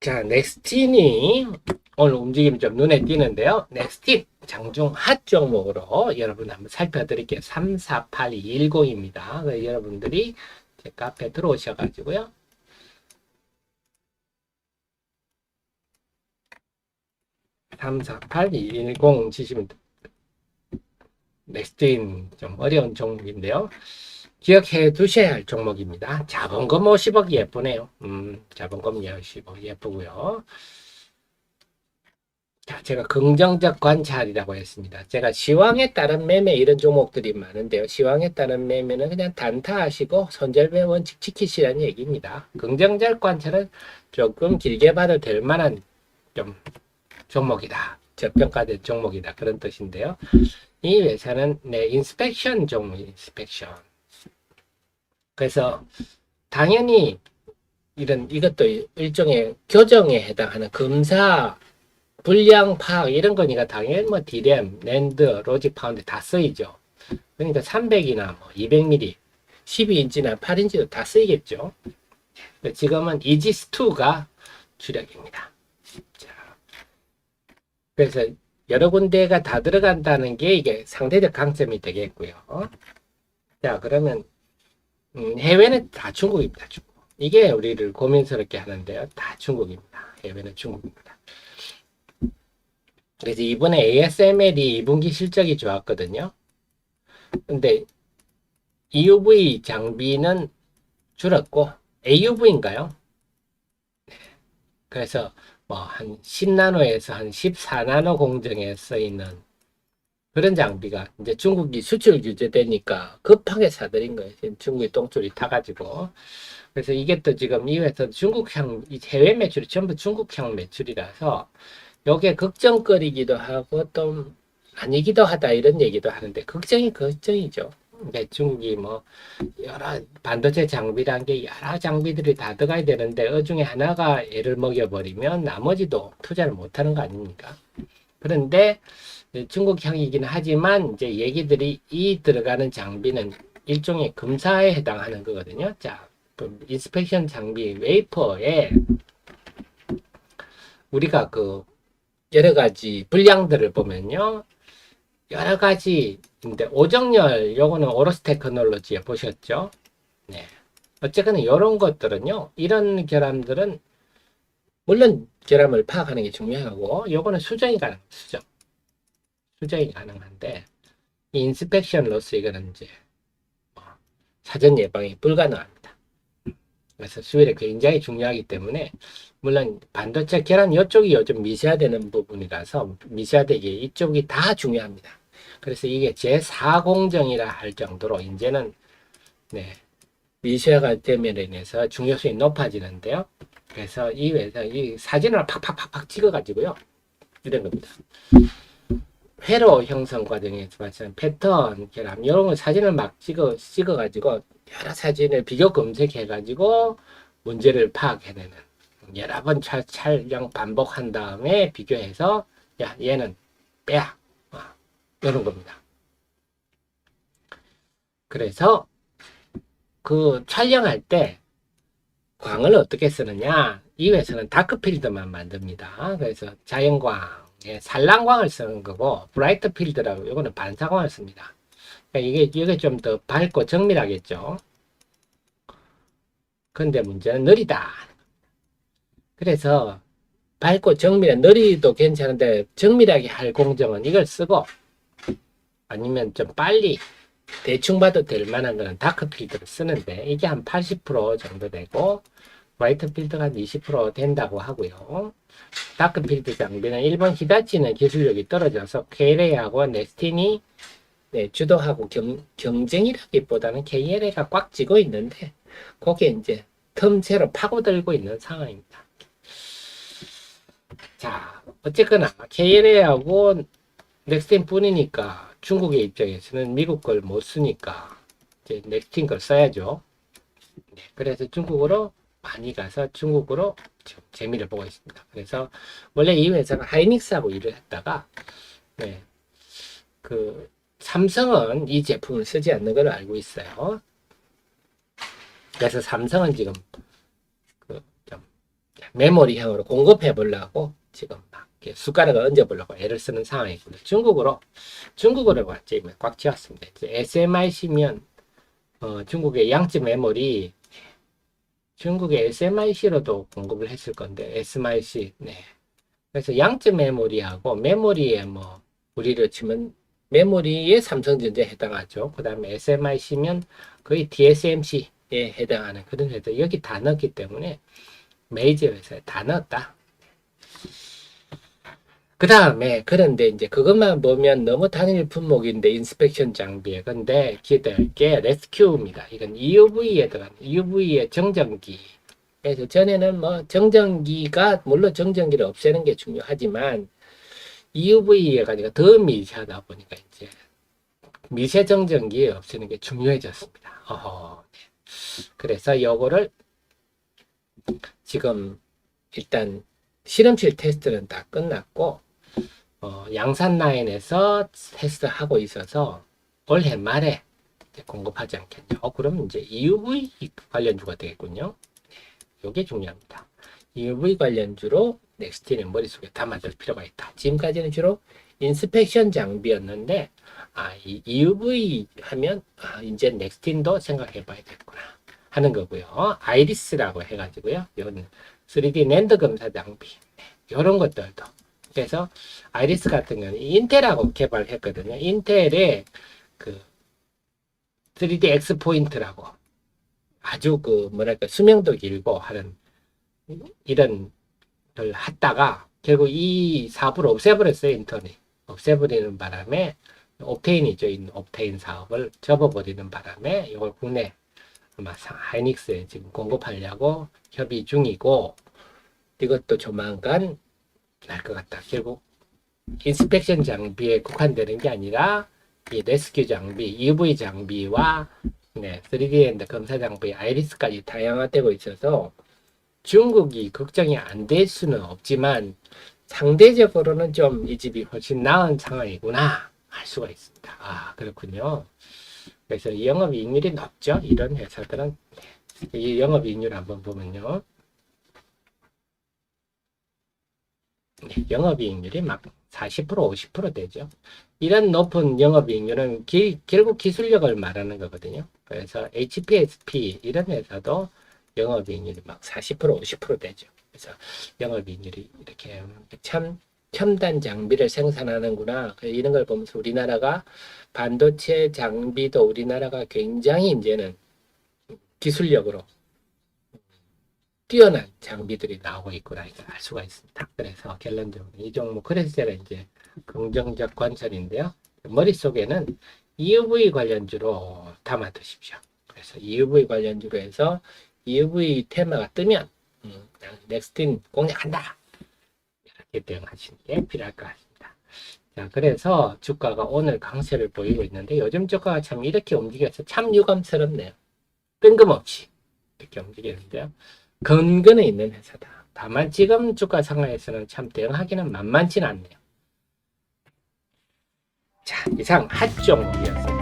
자, 넥스틴이 오늘 움직임이 좀 눈에 띄는데요. 넥스틴 장중 핫 종목으로 여러분 한번 살펴드릴게요. 348210입니다. 여러분들이 제 카페 들어오셔가지고요. 348210 치시면 넥스틴 좀 어려운 종목인데요. 기억해 두셔야 할 종목입니다. 자본금 50억 예쁘네요. 자본금 50억 예쁘고요. 자, 제가 긍정적 관찰이라고 했습니다. 제가 시황에 따른 매매 이런 종목들이 많은데요. 시황에 따른 매매는 그냥 단타하시고 손절매 원칙 지키시라는 얘기입니다. 긍정적 관찰은 조금 길게 봐도 될 만한 좀 종목이다. 저평가된 종목이다. 그런 뜻인데요. 이 회사는 인스펙션 종목, 인스펙션. 그래서 당연히 이것도 일종의 교정에 해당하는 검사 불량 파악 이런 거니까 당연히 뭐 디램, 랜드, 로직 파운드 다 쓰이죠. 그러니까 300이나 뭐 200mm, 12인치나 8인치도 다 쓰이겠죠. 지금은 이지스2가 주력입니다. 자, 그래서 여러 군데가 다 들어간다는 게 이게 상대적 강점이 되겠고요. 자, 그러면 해외는 다 중국입니다. 중국. 이게 우리를 고민스럽게 하는데요. 다 중국입니다. 해외는 중국입니다. 그래서 이번에 ASML이 2분기 실적이 좋았거든요. 근데 EUV 장비는 줄었고 AUV인가요? 그래서 뭐 한 10나노에서 한 14나노 공정에 쓰이는 그런 장비가 이제 중국이 수출 규제되니까 급하게 사들인 거예요. 지금 중국이 똥줄이 타가지고. 그래서 이게 또 지금 이 회사 중국향, 해외 매출이 전부 중국향 매출이라서 요게 걱정거리기도 하고 또 아니기도 하다 이런 얘기도 하는데 걱정이 걱정이죠. 그러니까 중국이 뭐 여러 반도체 장비란 게 여러 장비들이 다 들어가야 되는데 중에 하나가 애를 먹여버리면 나머지도 투자를 못하는 거 아닙니까? 그런데 중국향이긴 하지만 이제 얘기들이 이 들어가는 장비는 일종의 검사에 해당하는 거거든요. 자, 인스펙션 장비 웨이퍼에 우리가 그 여러 가지 분량들을 보면요. 여러 가지인데 오정열 요거는 오로스 테크놀로지에 보셨죠? 네. 어쨌거나 이런 것들은요. 이런 결함들은 물론 결함을 파악하는 게 중요하고 요거는 수정이 가능합니다. 수정이 가능한데 이 인스펙션 로스 이거는 이제 사전 예방이 불가능합니다. 그래서 수율이 굉장히 중요하기 때문에 물론 반도체 계란 이쪽이 요즘 미세화되는 부분이라서 미세화되기 이쪽이 다 중요합니다. 그래서 이게 제4공정이라 할 정도로 이제는 미세화가 됨으로 인해서 중요성이 높아지는데요. 그래서 이 회사 이 사진을 팍팍팍팍 찍어가지고요 이런 겁니다. 회로 형성 과정에서 발생한 패턴 결함 이런 거 사진을 막 찍어가지고 여러 사진을 비교 검색해가지고 문제를 파악해내는 여러 번 촬영 반복한 다음에 비교해서 야 얘는 빼야 이런 겁니다. 그래서 그 촬영할 때 광을 어떻게 쓰느냐 이 회사는 다크필드만 만듭니다. 그래서 자연광 산란광을 쓰는 거고 브라이트 필드라고 이거는 반사광을 씁니다. 그러니까 이게 좀 더 밝고 정밀하겠죠. 근데 문제는 느리다. 그래서 밝고 정밀한 느리도 괜찮은데 정밀하게 할 공정은 이걸 쓰고 아니면 좀 빨리 대충 봐도 될 만한 거는 다크 필드를 쓰는데 이게 한 80% 정도 되고 브라이트 필드가 한 20% 된다고 하고요. 다크필드 장비는 일본 히다치는 기술력이 떨어져서 KLA하고 넥스틴이 주도하고 경쟁이라기보다는 KLA가 꽉 쥐고 있는데 그게 이제 틈새로 파고들고 있는 상황입니다. 자, 어쨌거나 KLA하고 넥스틴 뿐이니까 중국의 입장에서는 미국 걸 못 쓰니까 이제 넥스틴 걸 써야죠. 그래서 중국으로 많이 가서 중국으로 지금 재미를 보고 있습니다. 그래서 원래 이 회사가 하이닉스하고 일을 했다가 그 삼성은 이 제품을 쓰지 않는 걸 알고 있어요. 그래서 삼성은 지금 좀 메모리형으로 공급해 보려고 지금 막 이렇게 숟가락을 얹어 보려고 애를 쓰는 상황이고요. 중국어로 왔지 꽉 채웠습니다. SMIC면 중국의 양쯔 메모리, 중국의 SMIC로도 공급을 했을 건데 SMIC. 네. 그래서 양쯔 메모리하고 메모리에 뭐 우리로 치면 메모리에 삼성전자에 해당하죠. 그 다음에 SMIC면 거의 TSMC에 해당하는 그런 회사. 여기 다 넣었기 때문에 메이저 회사에 다 넣었다. 그 다음에 그런데 이제 그것만 보면 너무 단일 품목인데 인스펙션 장비에 근데 기대할 게 레스큐입니다. 이건 EUV에 들어간 EUV의 정전기. 그래서 전에는 뭐 정전기가 물론 정전기를 없애는 게 중요하지만 EUV가 더 미세하다 보니까 이제 미세 정전기 없애는 게 중요해졌습니다. 그래서 요거를 지금 일단 실험실 테스트는 다 끝났고 양산 라인에서 테스트하고 있어서 올해 말에 공급하지 않겠냐. 그럼 이제 EUV 관련주가 되겠군요. 이게 중요합니다. EUV 관련주로 넥스틴을 머릿속에 담아둘 필요가 있다. 지금까지는 주로 인스펙션 장비였는데 이 EUV 하면 이제 넥스틴도 생각해 봐야 되겠구나 하는 거고요. 아이리스라고 해가지고요. 이건 3D 낸드 검사 장비. 이런 것들도. 그래서 아이리스 같은 경우는 인텔하고 개발했거든요. 인텔의 그 3D X 포인트라고 아주 그 뭐랄까 수명도 길고 하는 이런 걸 하다가 결국 이 사업을 없애버렸어요. 인턴이 없애버리는 바람에 옵테인이죠. 이 옵테인 사업을 접어버리는 바람에 이걸 국내 아마 하이닉스에 지금 공급하려고 협의 중이고 이것도 조만간 날 것 같다. 결국 인스펙션 장비에 국한되는 게 아니라 이 레스큐 장비, EUV 장비와 3D 앤드 검사 장비 아이리스까지 다양화되고 있어서 중국이 걱정이 안 될 수는 없지만 상대적으로는 좀 이 집이 훨씬 나은 상황이구나 할 수가 있습니다. 그렇군요. 그래서 이 영업이익률이 높죠. 이런 회사들은 이 영업이익률 한번 보면요. 영업이익률이 막 40%, 50% 되죠. 이런 높은 영업이익률은 결국 기술력을 말하는 거거든요. 그래서 HPSP 이런 회사도 영업이익률이 막 40%, 50% 되죠. 그래서 영업이익률이 이렇게 참 첨단 장비를 생산하는구나. 이런 걸 보면서 우리나라가 반도체 장비도 우리나라가 굉장히 이제는 기술력으로 뛰어난 장비들이 나오고 있구나 이걸 알 수가 있습니다. 그래서 결론적으로 이 종목 그래서 제가 이제 긍정적 관찰인데요. 머릿속에는 EUV 관련주로 담아 두십시오. 그래서 EUV 관련주로 해서 EUV 테마가 뜨면 그냥 넥스틴 공략한다. 이렇게 대응하시는 게 필요할 것 같습니다. 자, 그래서 주가가 오늘 강세를 보이고 있는데 요즘 주가가 참 이렇게 움직여서 참 유감스럽네요. 뜬금없이 이렇게 움직이는데요. 근거는 있는 회사다. 다만 지금 주가 상황에서는 참 대응하기는 만만치는 않네요. 자, 이상 핫종목이었습니다.